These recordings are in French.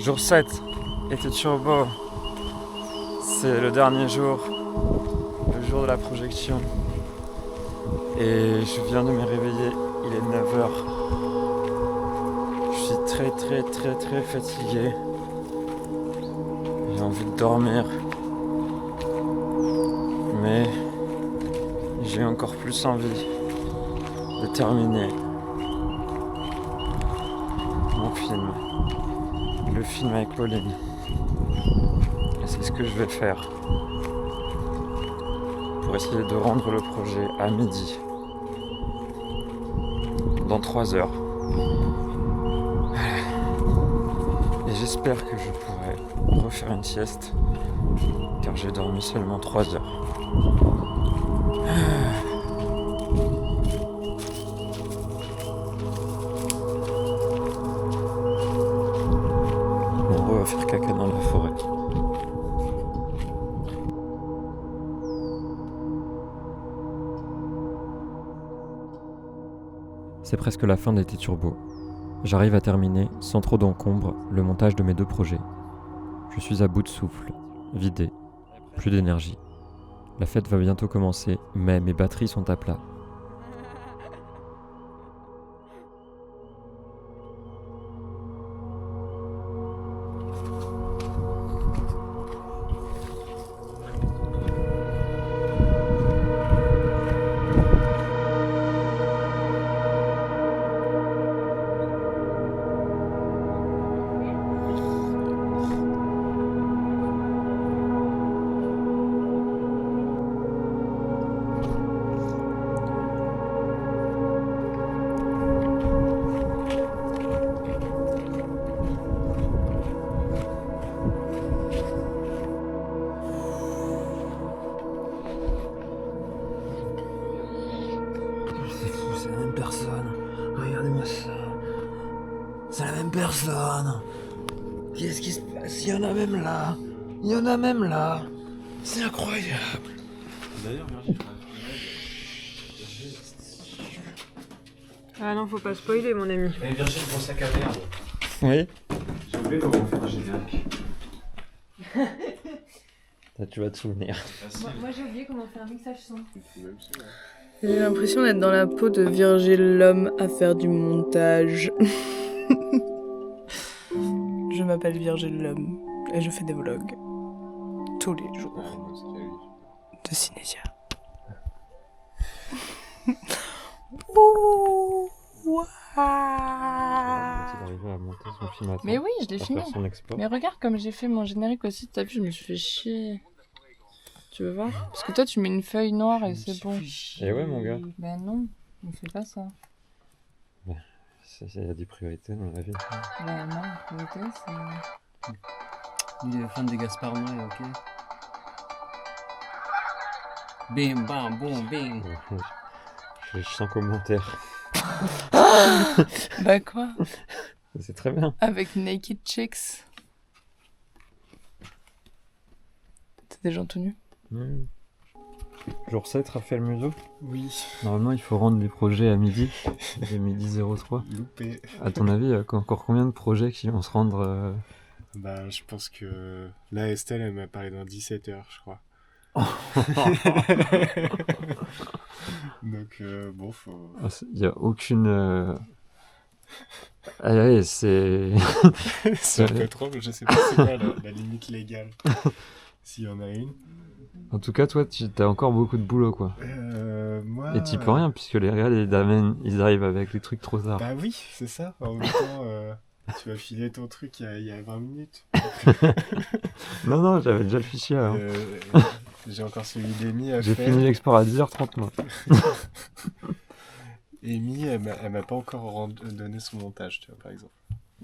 Jour 7, été turbo. C'est le dernier jour, le jour de la projection. Et je viens de me réveiller, il est 9h. Je suis très fatigué. J'ai envie de dormir. Mais j'ai encore plus envie de terminer mon film. Le film avec Pauline. Et c'est ce que je vais faire pour essayer de rendre le projet à midi. Dans 3 heures. Et j'espère que je pourrai refaire une sieste car j'ai dormi seulement 3 heures. On va faire caca dans la forêt. C'est presque la fin d'été turbo. J'arrive à terminer, sans trop d'encombre, le montage de mes 2 projets. Je suis à bout de souffle, vidé, plus d'énergie. La fête va bientôt commencer, mais mes batteries sont à plat. C'est la même personne. Regardez-moi ça. C'est la même personne. Qu'est-ce qui se passe? Il y en a même là. Il y en a même là. C'est incroyable. D'ailleurs, Virginie, Ah non, faut pas spoiler, mon ami. Virginie, ton sac à merde. Oui. J'ai oublié comment faire un générique. Tu vas te souvenir. Moi j'ai oublié comment faire un mixage son. J'ai l'impression d'être dans la peau de Virgile l'homme à faire du montage. Je m'appelle Virgile l'homme et je fais des vlogs tous les jours de Cinésia. Ouh, ouah. à monter son film à temps, Mais oui, je l'ai à fini. faire son export. Mais regarde comme j'ai fait mon générique aussi, t'as vu, je me suis fait chier. Tu veux voir? Parce que toi tu mets une feuille noire et c'est bon. Et ouais, mon gars. Ben non, on fait pas ça. Il y a des priorités dans la vie. Ben non, la priorité c'est... Il est fan des Gaspard Noé, ok. Bim, bam, boum, bim. Je sens commentaire. Bah quoi? C'est très bien. Avec Naked Chicks. C'est des gens tout nus? Jour 7, Raphaël Museau. Oui, Normalement, il faut rendre les projets à midi. Il est midi 03. loupé. À ton avis, il y a encore combien de projets qui vont se rendre Bah, je pense que... Là, Estelle, elle m'a parlé dans 17h, je crois. Donc, bon, faut... Il n'y a aucune... Ah ouais, c'est... C'est un peu trop, je sais pas c'est quoi la limite légale. S'il y en a une. En tout cas, toi, tu as encore beaucoup de boulot, quoi. Moi... Et tu peux rien, puisque les réals, ils arrivent avec les trucs trop tard. Bah oui, c'est ça. En même temps, tu vas filer ton truc il y a 20 minutes. Non, j'avais déjà le fichier. Hein. J'ai encore celui d'Amy à J'ai faire. fini l'export à 10h30, moi. Amy, elle m'a pas encore donné son montage, tu vois, par exemple.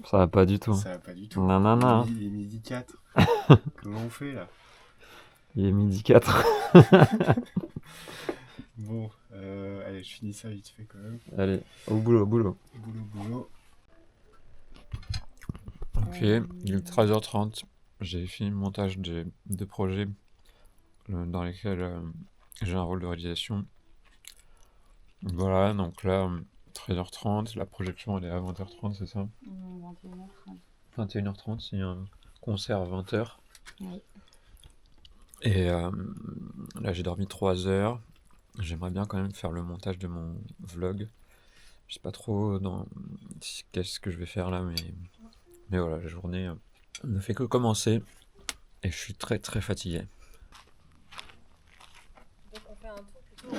Ça va pas du tout. Ça va pas du tout. Non. Il est midi 4. Comment on fait, là? Il est midi 4. Bon, allez, je finis ça vite fait, quand même. Allez, au boulot. Boulot. Ok, il est 13h30. J'ai fini le montage des 2 projets dans lesquels j'ai un rôle de réalisation. Voilà, donc là, 13h30, la projection elle est à 20h30, c'est ça? 21h30. 21h30, c'est un concert à 20h. Oui. Et là, j'ai dormi 3 heures. J'aimerais bien quand même faire le montage de mon vlog. Je sais pas trop qu'est-ce que je vais faire là, mais voilà, la journée ne fait que commencer. Et je suis très très fatigué. Donc on fait un tour plutôt.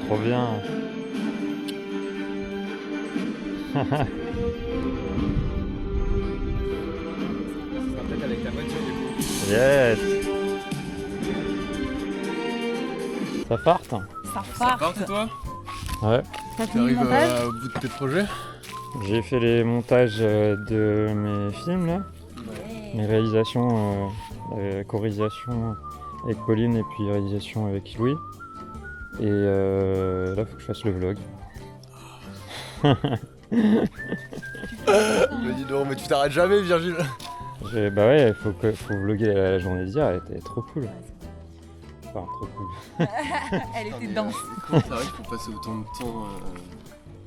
Trop bien. Peut-être avec ta voiture du coup. Yes. Ça parte. Ça Ça part toi? Ouais. T'as fini le T'arrives montage au bout de tes projets? J'ai fait les montages de mes films là. Les réalisations, co-réalisation avec Pauline et puis réalisation avec Louis. Et là, faut que je fasse le vlog. Mais dis donc, mais tu t'arrêtes jamais Virgile. Bah ouais, faut vlogger la journée d'hier, elle était trop cool. Enfin, trop cool. Elle était dense. Comment ça arrive pour passer autant de temps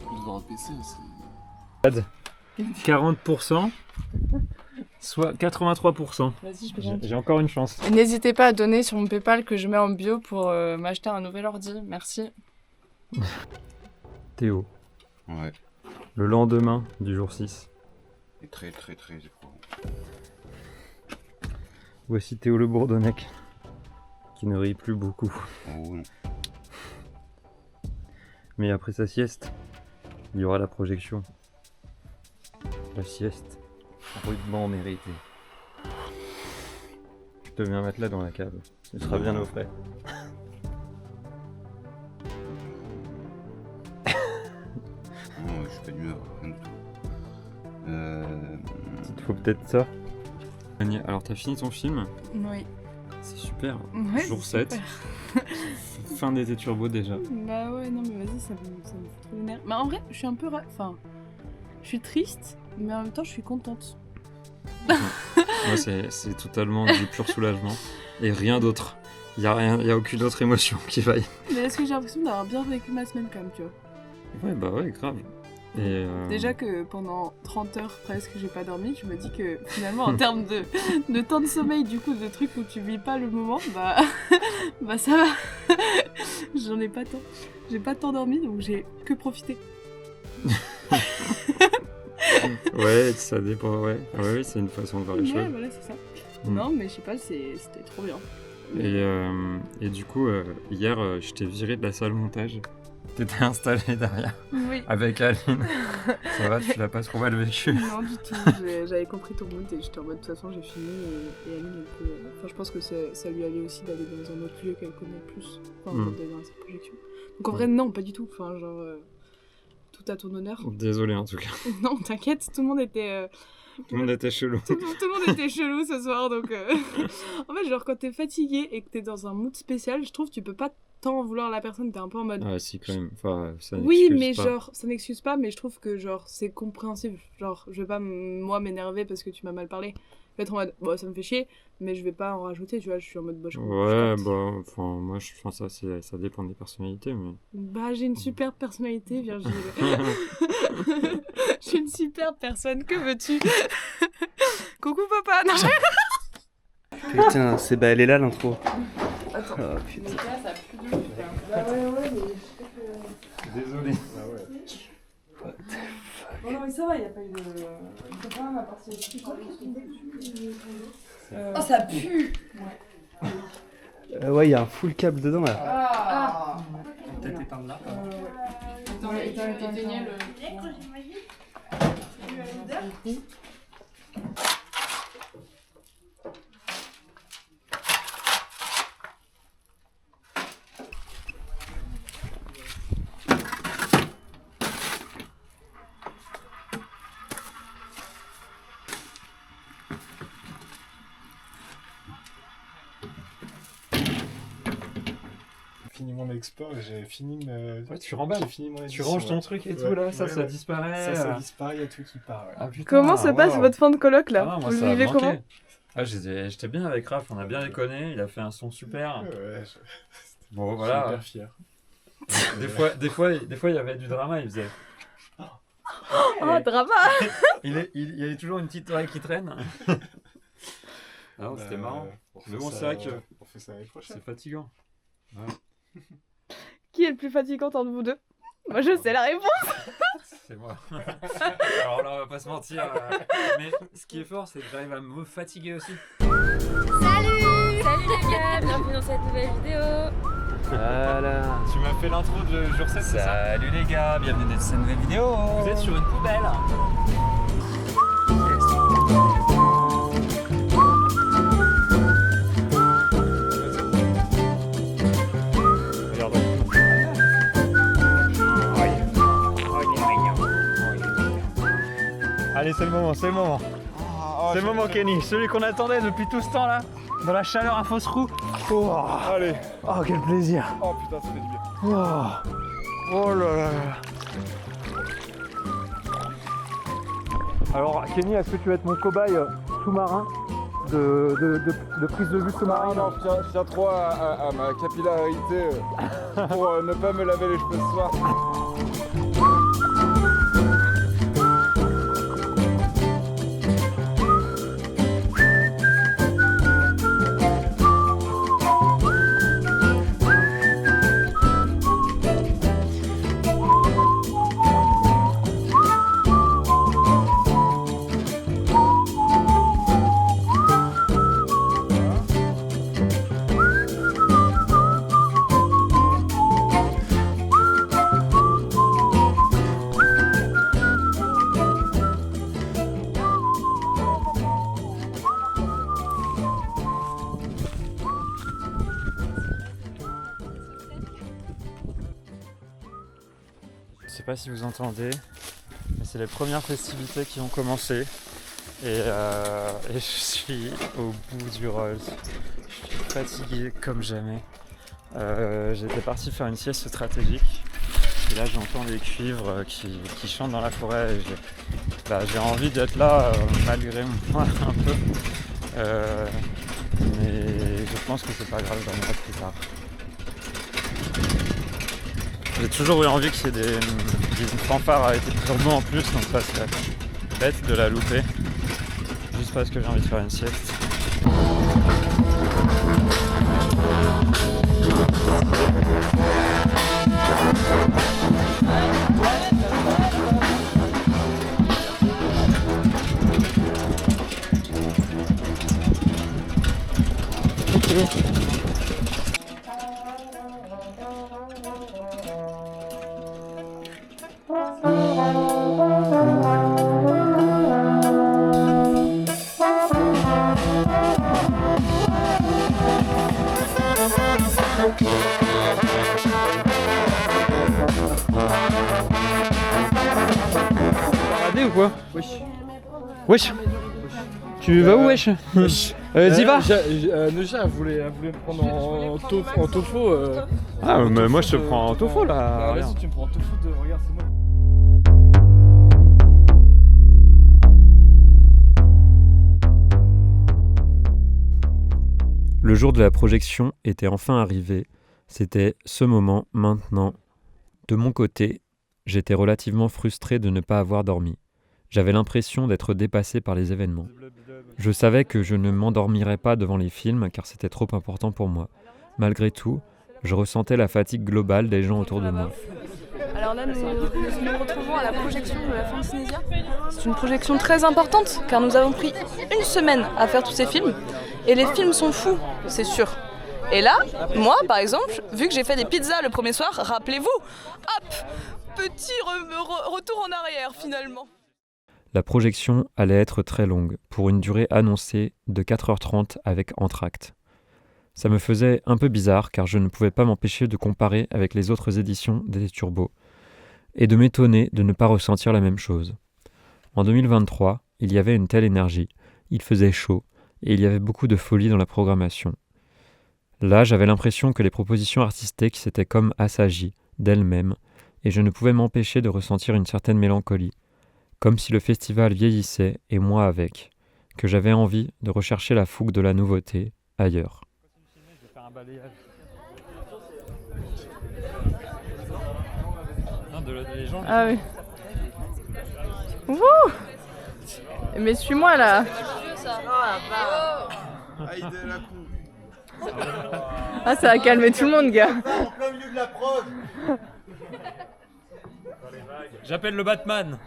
devant un PC? 40%, soit 83%. Vas-y, je peux J'ai encore une chance. N'hésitez pas à donner sur mon PayPal que je mets en bio pour m'acheter un nouvel ordi. Merci. Théo, Ouais, le lendemain du jour 6. et très éprouvant. Voici Théo le Bourdonnec, qui ne rit plus beaucoup. Oh non. Mais après sa sieste, il y aura la projection. La sieste, rudement méritée. Je te mets un matelas dans la cave, ce sera bien au frais. Non, je suis pas d'humeur, rien du tout. Il te faut peut-être ça. Alors t'as fini ton film, Oui. c'est super. Ouais, Jour c'est 7, fin d'été turbo déjà. Bah ouais, non mais vas-y, ça me fout trop les nerfs. Mais en vrai, je suis un peu... Enfin, je suis triste, mais en même temps, je suis contente. Moi c'est totalement du pur soulagement et rien d'autre. Il y a aucune autre émotion qui vaille. Mais est-ce que j'ai l'impression d'avoir bien vécu ma semaine quand même, tu vois. Ouais bah ouais, grave. Et Déjà que pendant 30 heures presque j'ai pas dormi, je me dis que finalement en termes de temps de sommeil, du coup de trucs où tu vis pas le moment, bah ça va. J'en ai pas tant. J'ai pas tant dormi donc j'ai que profité. ouais, ça dépend, ouais. Ouais, c'est une façon de voir les Ouais, choses. voilà, c'est ça. Mm. Non mais je sais pas, c'était trop bien. Et du coup, hier, je t'ai viré de la salle montage. T'étais installé derrière Oui. avec Aline. Ça va, tu l'as pas trop mal vécu? Non du tout, j'avais compris ton mood et j'étais en mode de toute façon j'ai fini et Aline elle peut... Enfin je pense que ça lui allait aussi d'aller dans un autre lieu qu'elle connaît plus, enfin d'aller dans cette projection. Donc en vrai non, pas du tout, enfin genre tout à ton honneur. Désolé en tout cas. Non t'inquiète, tout le monde était... Tout le monde était chelou. Tout le monde était chelou ce soir donc... En fait genre quand t'es fatigué et que t'es dans un mood spécial, je trouve que tu peux pas tant en vouloir à la personne, t'es un peu en mode... Ah si quand même, enfin ça Oui, n'excuse mais pas. genre, ça n'excuse pas, mais je trouve que genre, c'est compréhensible. Genre, je vais pas, moi, m'énerver parce que tu m'as mal parlé. Je vais être en mode, bon, ça me fait chier, mais je vais pas en rajouter, tu vois, je suis en mode, bah, je Ouais, capte. bah, enfin, moi je pense que ça dépend des personnalités, mais... Bah, j'ai une superbe personnalité, Virgile. J'ai une superbe personne, que veux-tu? Coucou, papa! Non, Putain, elle est là l'intro. Attends. Oh, putain. Donc là, ça pue de ouf, là. Bah ouais, mais Désolé. Ah ouais. Bon, non, mais ça va, y a pas eu de... C'est pas ma partie. Oh, ça pue. Ouais, il y a un full câble dedans là. Ah. Peut-être éteindre là. Éteignez le... Fini mon export et j'ai fini Ouais, tu remballes. J'ai fini mon Tu édition, ranges ton ouais. truc et Ouais, tout là, ça ouais. disparaît. Ça disparaît, il y a tout qui part. Ouais. Ah, putain, Comment se passe wow. votre fin de coloc, là? Ah non, moi, Vous ça le a vivez manqué. comment? Ah, j'étais bien avec Raph, on a bien déconné, il a fait un son super. Ouais, Bon je suis voilà, hyper fier. Des fois, il y avait du drama, il faisait. Oh, drama. Il y avait toujours une petite oreille qui traîne. Non, c'était marrant. Mais bon, c'est vrai que On fait ça l'année prochaine. c'est fatigant. Qui est le plus fatigant entre vous deux? Moi, je sais la réponse. C'est moi. Alors là, on va pas se mentir. Mais ce qui est fort, c'est que j'arrive à me fatiguer aussi. Salut les gars, bienvenue dans cette nouvelle vidéo. Voilà. Tu m'as fait l'intro de jour 7, c'est ça? Salut les gars, bienvenue dans cette nouvelle vidéo. Vous êtes sur une poubelle. Allez, c'est le moment, c'est le moment. C'est le moment, Kenny, celui qu'on attendait depuis tout ce temps là, dans la chaleur à fausse roue. Oh, Allez. oh, quel plaisir. Oh putain, ça fait du bien. Oh, oh là là. Alors, Kenny, est-ce que tu vas être mon cobaye sous-marin de prise de vue sous-marine? Non, je tiens trop à ma capillarité pour ne pas me laver les cheveux ce soir. Je sais pas si vous entendez, mais c'est les premières festivités qui ont commencé et je suis au bout du rôle. Je suis fatigué comme jamais. J'étais parti faire une sieste stratégique et là j'entends les cuivres qui chantent dans la forêt et j'ai envie d'être là malgré moi un peu. Mais je pense que c'est pas grave, j'en aurai plus tard. J'ai toujours eu envie qu'il y ait une fanfare avec des turbos en plus, donc ça serait bête de la louper. Juste parce que j'ai envie de faire une sieste. Regardez ou quoi? Wesh. Tu vas où, wesh? T'y vas? Neja, elle voulait me prendre en tofu. Ah, mais moi je te prends en tofu là. Vas-y, tu me prends en tofu. Regarde, c'est moi. Le jour de la projection était enfin arrivé. C'était ce moment, maintenant. De mon côté, j'étais relativement frustré de ne pas avoir dormi. J'avais l'impression d'être dépassé par les événements. Je savais que je ne m'endormirais pas devant les films car c'était trop important pour moi. Malgré tout, je ressentais la fatigue globale des gens autour de moi. Alors là, nous nous retrouvons à la projection de la Fantasynésia. C'est une projection très importante car nous avons pris une semaine à faire tous ces films. Et les films sont fous, c'est sûr. Et là, moi par exemple, vu que j'ai fait des pizzas le premier soir, rappelez-vous, hop, petit retour en arrière finalement. La projection allait être très longue, pour une durée annoncée de 4h30 avec entr'acte. Ça me faisait un peu bizarre car je ne pouvais pas m'empêcher de comparer avec les autres éditions des Turbos et de m'étonner de ne pas ressentir la même chose. En 2023, il y avait une telle énergie, il faisait chaud et il y avait beaucoup de folie dans la programmation. Là, j'avais l'impression que les propositions artistiques s'étaient comme assagies d'elles-mêmes et je ne pouvais m'empêcher de ressentir une certaine mélancolie, comme si le festival vieillissait et moi avec, que j'avais envie de rechercher la fougue de la nouveauté ailleurs. des gens. Ah oui. Wouh! Mais suis-moi là. Ah, ça va calmer tout le monde, gars. J'appelle le Batman.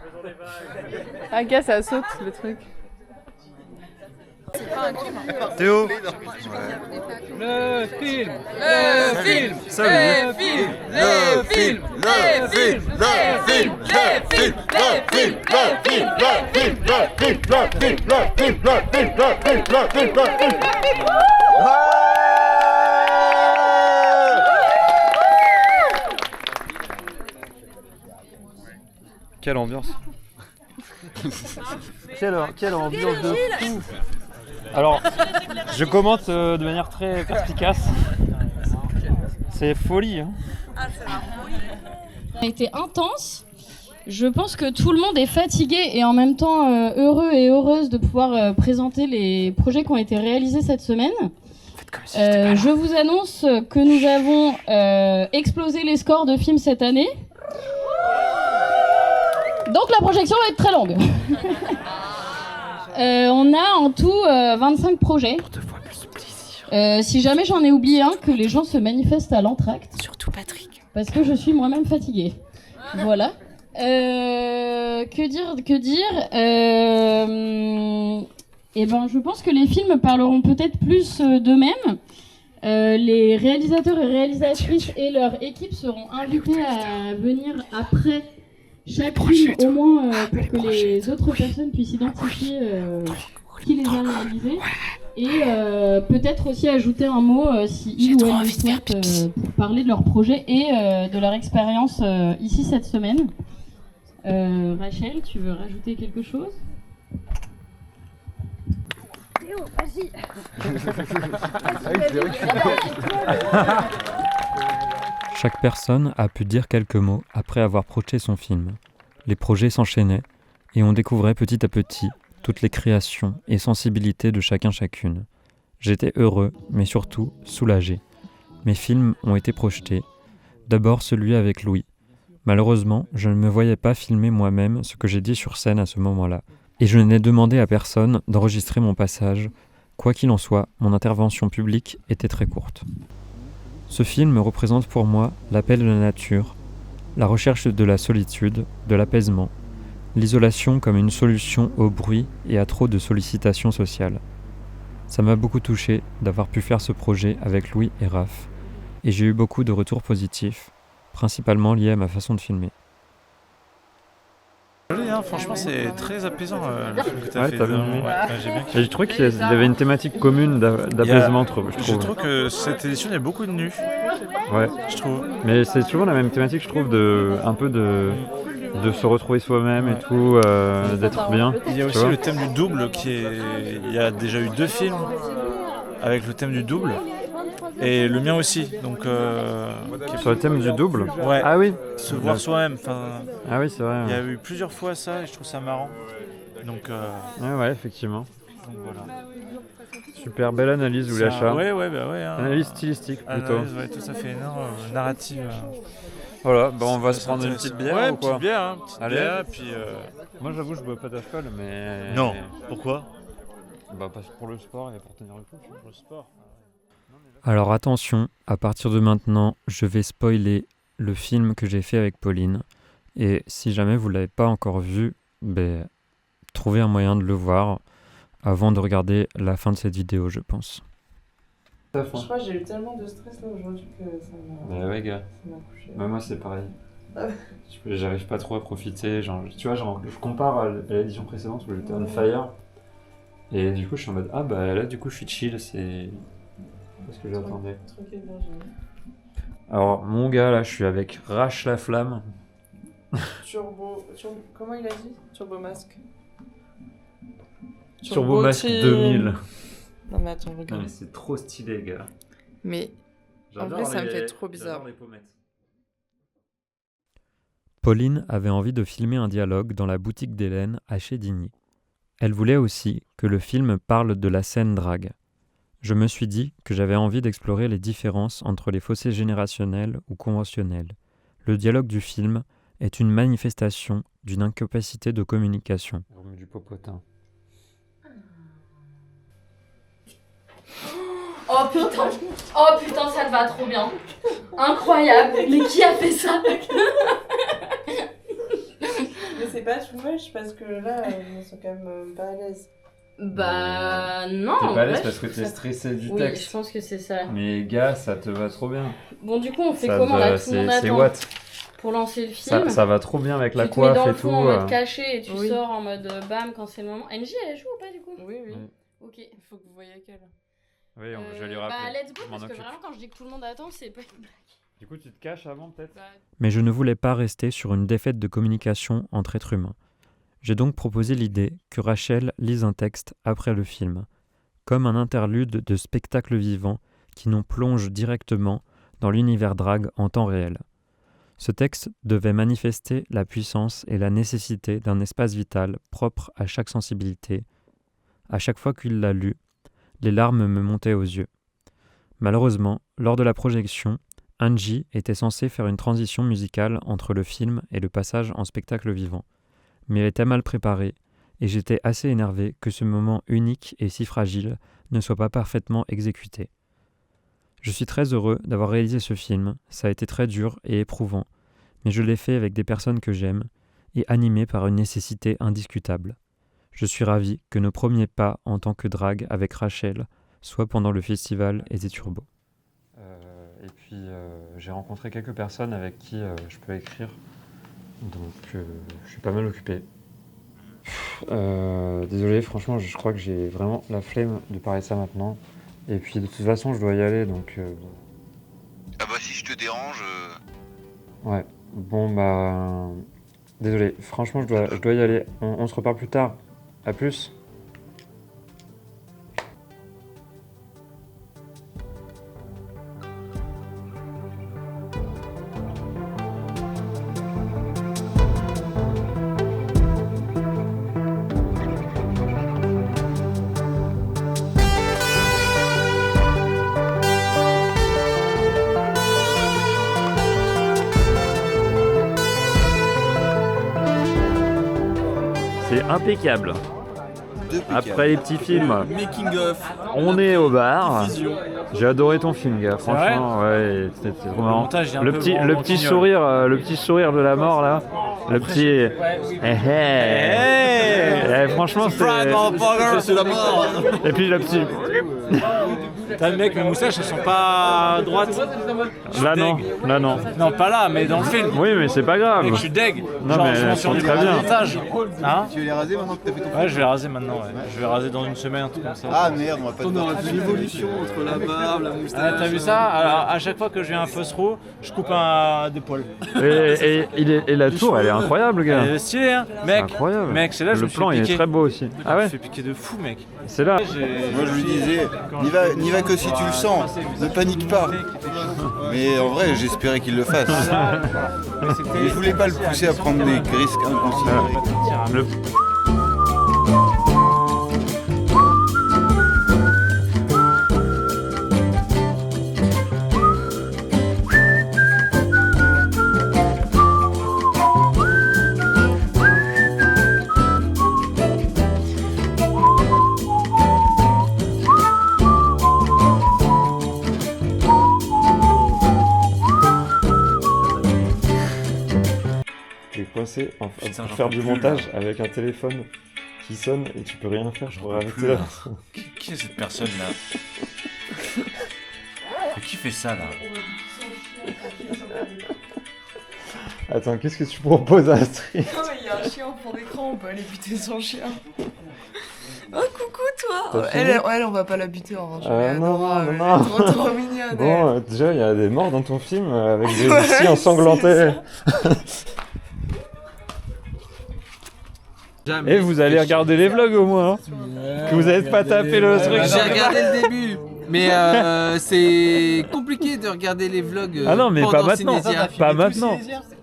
Ah, gars, ça saute le truc. Théo. Le film. Quelle ambiance. Quelle ambiance de fou. Alors, je commente de manière très perspicace. C'est folie. Hein. Ça a été intense. Je pense que tout le monde est fatigué et en même temps heureux et heureuse de pouvoir présenter les projets qui ont été réalisés cette semaine. Je vous annonce que nous avons explosé les scores de films cette année. Donc la projection va être très longue. On a en tout 25 projets. Si jamais j'en ai oublié un, que les gens se manifestent à l'entracte. Surtout Patrick. Parce que je suis moi-même fatiguée. Voilà. Que dire Eh ben, je pense que les films parleront peut-être plus d'eux-mêmes. Les réalisateurs et réalisatrices et leur équipe seront invités à venir après chaque film, au moins pour que les autres personnes puissent identifier qui les a réalisés. Et peut-être aussi ajouter un mot si ils ou elles le souhaitent pour parler de leur projet et de leur expérience ici cette semaine. Rachel, tu veux rajouter quelque chose ? Théo, vas-y. Chaque personne a pu dire quelques mots après avoir projeté son film. Les projets s'enchaînaient et on découvrait petit à petit toutes les créations et sensibilités de chacune. J'étais heureux, mais surtout soulagé. Mes films ont été projetés. D'abord celui avec Louis. Malheureusement, je ne me voyais pas filmer moi-même ce que j'ai dit sur scène à ce moment-là. Et je n'ai demandé à personne d'enregistrer mon passage. Quoi qu'il en soit, mon intervention publique était très courte. Ce film représente pour moi l'appel de la nature, la recherche de la solitude, de l'apaisement, l'isolation comme une solution au bruit et à trop de sollicitations sociales. Ça m'a beaucoup touché d'avoir pu faire ce projet avec Louis et Raph, et j'ai eu beaucoup de retours positifs, principalement liés à ma façon de filmer. Joli, hein, franchement c'est très apaisant le film que tu as fait. T'as bien aimé. J'ai bien kiffé. Et je trouvais qu'il y avait une thématique commune d'apaisement, je trouve. Je trouve que cette édition il y a beaucoup de nus. Ouais. Je trouve. Mais c'est toujours la même thématique, je trouve, un peu de se retrouver soi-même et tout, d'être bien. Il y a aussi le thème du double il y a déjà eu 2 films avec le thème du double. Et le mien aussi, donc... Sur le thème du double ? Ouais, ah oui. Se voir soi-même, ah oui, c'est vrai. Il y a eu plusieurs fois ça et je trouve ça marrant. Donc, ouais, effectivement. Donc voilà. Super belle analyse, Oulacha. Ouais, hein, analyse stylistique plutôt. Analyse, ouais, tout à fait, narrative. Voilà, on va se prendre une petite bière ouais, ou quoi ? Petite bière, hein, petite Allez. bière, puis... Moi j'avoue, je bois pas d'alcool, mais... Non, pourquoi ? Parce que pour le sport et pour tenir le coup. Pour le sport. Alors attention, à partir de maintenant, je vais spoiler le film que j'ai fait avec Pauline. Et si jamais vous ne l'avez pas encore vu, trouvez un moyen de le voir avant de regarder la fin de cette vidéo, je pense. Je crois que j'ai eu tellement de stress là aujourd'hui que ça m'a... ouais gars, couché. moi c'est pareil. J'arrive pas trop à profiter, tu vois, je compare à l'édition précédente où j'étais on fire. Et du coup je suis en mode, là du coup je suis chill, c'est... ce que j'attendais. Alors mon gars là, je suis avec Rache la Flamme. Comment il a dit ? Turbo Mask. Turbo Mask 2000. Non mais attends, regarde. Non mais c'est trop stylé gars. Mais en vrai ça me fait trop bizarre. Pauline avait envie de filmer un dialogue dans la boutique d'Hélène à Chédigny. Elle voulait aussi que le film parle de la scène drague. Je me suis dit que j'avais envie d'explorer les différences entre les fossés générationnels ou conventionnels. Le dialogue du film est une manifestation d'une incapacité de communication. Du popotin. Oh putain, ça te va trop bien. Incroyable. Mais qui a fait ça? Mais c'est pas too much parce que là, je me sens quand même pas à l'aise. Bah non. T'es pas à l'aise ouais, parce que t'es stressé du oui, texte. je pense que c'est ça. Mais gars, ça te va trop bien. Bon, du coup, on fait Ça comment là? te- Tout le monde c'est attend what pour lancer le film. Ça va trop bien avec la tu te mets coiffe dans le et fond tout. en mode caché et tu Oui. sors en mode bam quand c'est le moment. NJ, elle joue ou pas du coup? Oui, oui. Ok. Il faut que vous voyez qu'elle. Oui, je vais lui rappeler. Bah let's go Je m'en parce que occupe. vraiment quand je dis que tout le monde attend, c'est pas une blague. Du coup, tu te caches avant peut-être Mais je ne voulais pas rester sur une défaite de communication entre êtres humains. J'ai donc proposé l'idée que Rachel lise un texte après le film, comme un interlude de spectacle vivant qui nous plonge directement dans l'univers drague en temps réel. Ce texte devait manifester la puissance et la nécessité d'un espace vital propre à chaque sensibilité. À chaque fois qu'il l'a lu, les larmes me montaient aux yeux. Malheureusement, lors de la projection, Angie était censée faire une transition musicale entre le film et le passage en spectacle vivant. Mais elle était mal préparée, et j'étais assez énervé que ce moment unique et si fragile ne soit pas parfaitement exécuté. Je suis très heureux d'avoir réalisé ce film, ça a été très dur et éprouvant, mais je l'ai fait avec des personnes que j'aime, et animé par une nécessité indiscutable. Je suis ravi que nos premiers pas en tant que drague avec Rachel soient pendant le festival Été Turbo. Et puis, j'ai rencontré quelques personnes avec qui je peux écrire. Donc, je suis pas mal occupé. Désolé, franchement, je crois que j'ai vraiment la flemme de parler de ça maintenant. Et puis, de toute façon, je dois y aller, donc... Ah bah si je te dérange... Ouais, bon, bah... Désolé, franchement, je dois y aller. On se reparle plus tard. À plus. C'est impeccable. Après les petits films, on est au bar. J'ai adoré ton film, gars. Franchement, ouais, c'était trop marrant. montage est un Le peu petit branquignol. sourire de la mort là. Le petit. Franchement, c'est la mort. Et puis le petit. T'as le mec, mes moustaches, elles sont pas droites. Là non, là non. Non, pas là, mais dans le film. Oui, mais c'est pas grave. Mec, je suis deg. Non, Genre, mais je m'en elles suis sont rendu très compte bien. au montage. Hein? Tu veux les raser maintenant que t'as fait ton Ouais, je vais les raser maintenant, ouais. Je vais raser dans une semaine, un truc comme ça. Ah merde, on va pas... On aurait fait l'évolution entre la barbe, la moustache... Ah, t'as vu ça? Alors, à chaque fois que je viens un fausse roue, je coupe des poils. Et la tour, elle est incroyable, gars. Elle est stylée, hein? Mec, Incroyable. mec, c'est là que je Le me suis plan, fait il est piquer. très beau aussi. Ah ouais? Je me suis fait piquer de fou, mec. C'est là. Moi je lui disais, n'y va que si tu le sens, ne panique pas. Mais en vrai, j'espérais qu'il le fasse. Mais je voulais pas le pousser à prendre des risques inconsidérés. Le- T'es coincé en Putain, train de j'en faire peux du plus, montage avec un téléphone qui sonne et tu peux rien faire. Je pourrais arrêter plus, là. là. Qui est cette personne là? Qui fait ça là? Attends, qu'est-ce que tu proposes à Astrid? Non, mais il y a un chien au fond d'écran, on peut aller buter son chien. Oh, coucou toi! T'as fini Elle, on va pas la buter en revanche. Ah, Elle est non, adorable, non, elle est trop mignonne. Bon, déjà, il y a des morts dans ton film avec des récits ensanglantés. Et vous allez regarder les vlogs au moins, hein? Que vous n'avez pas tapé le truc. J'ai regardé le début, mais c'est compliqué de regarder les vlogs. Ah non, mais pas pendant maintenant. Cinésia. Pas maintenant.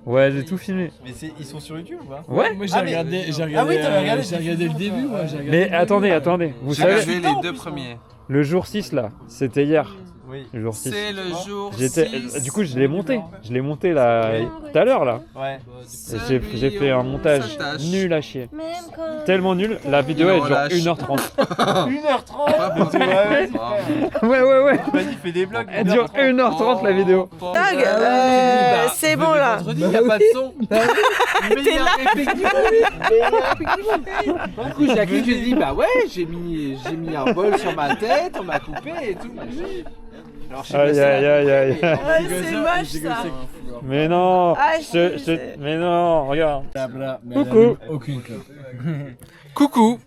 Ouais, j'ai tout filmé. Mais ils sont sur YouTube ou pas? Ouais. Moi j'ai regardé, j'ai regardé le début. Moi, j'ai regardé Mais attendez, vous J'ai savez, regardé les deux premiers. le jour 6 là, c'était hier. Le jour 6. C'est le jour J'étais... 6. Du coup, je l'ai monté. Je l'ai monté là, tout à l'heure là. Ouais. J'ai fait un montage nul à chier. Tellement nul, la vidéo elle dure 1h30. 1h30. Ouais. Vas-y, fais des vlogs. Elle dure 1h30 la vidéo. Tag, c'est bon là. Vendredi, y a pas de son. Meilleur effet du monde. Du coup, Jacqueline, je lui ai dit, bah ouais, j'ai mis un bol sur ma tête, on m'a coupé et tout. Alors, je sais pas si Aïe. C'est moche ça. Mais non, Ah, mais non, regarde. Coucou. Aucune clope. Coucou.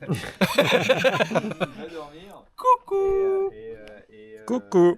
Coucou.